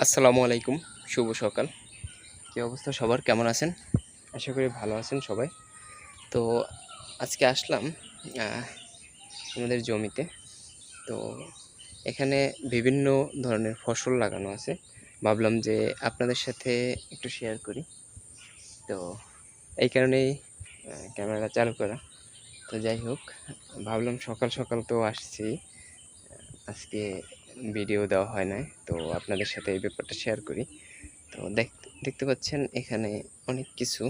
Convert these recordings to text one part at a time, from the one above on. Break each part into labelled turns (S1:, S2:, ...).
S1: আসসালামু আলাইকুম, শুভ সকাল। কী অবস্থা সবার, কেমন আছেন? আশা করি ভালো আছেন সবাই। তো আজকে আসলাম আমাদের জমিতে। তো এখানে বিভিন্ন ধরনের ফসল লাগানো আছে, ভাবলাম যে আপনাদের সাথে একটু শেয়ার করি। তো এই কারণেই ক্যামেরাটা চালু করা। তো যাই হোক, ভাবলাম সকাল সকাল তো আসছি, আজকে ভিডিও দেওয়া হয় নাই, তো আপনাদের সাথে এই ব্যাপারটা শেয়ার করি। তো দেখতে পাচ্ছেন এখানে অনেক কিছু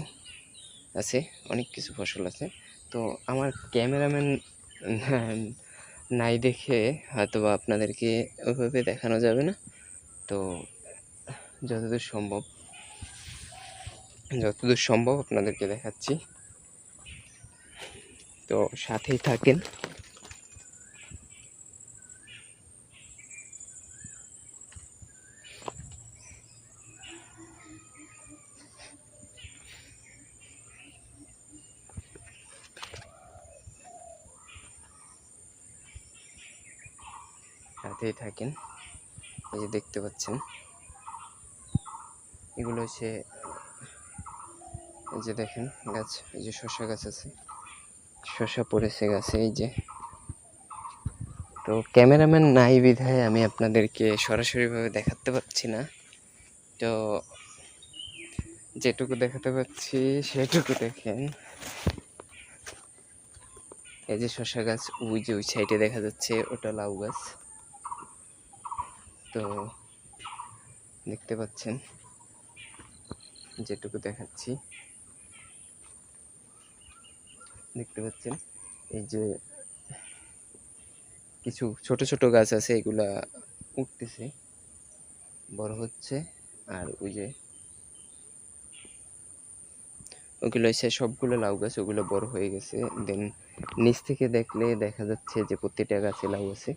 S1: আছে, অনেক কিছু ফসল আছে। তো আমার ক্যামেরাম্যান নাই দেখে হয়তো বা আপনাদেরকে ওইভাবে দেখানো যাবে না। তো যতদূর সম্ভব আপনাদেরকে দেখাচ্ছি, তো সাথেই থাকেন। এই যে দেখতে পাচ্ছেন, এগুলো হচ্ছে, এই যে দেখেন গাছ, এই যে শসা গাছ আছে, শসা পড়েছে গাছে এই যে। তো ক্যামেরাম্যান নাই বিধায় আমি আপনাদেরকে সরাসরিভাবে দেখাতে পারছি না। তো যেটুকু দেখাতে পাচ্ছি সেটুকু দেখেন। এই যে শসা গাছ, ওই যে ওই সাইডে দেখা যাচ্ছে, ওটা লাউ গাছ। তো দেখতে পাচ্ছেন, যেটুকু দেখাচ্ছি দেখতে পাচ্ছেন, এই যে কিছু ছোট ছোট গাছ আছে, এগুলা উঠতেছে, বড় হচ্ছে। আর ওই যে ওগুলো এসে সবগুলো লাউ গাছ, ওগুলো বড় হয়ে গেছে। দেন নিচ থেকে দেখলে দেখা যাচ্ছে যে প্রত্যেকটা গাছে লাউ আছে।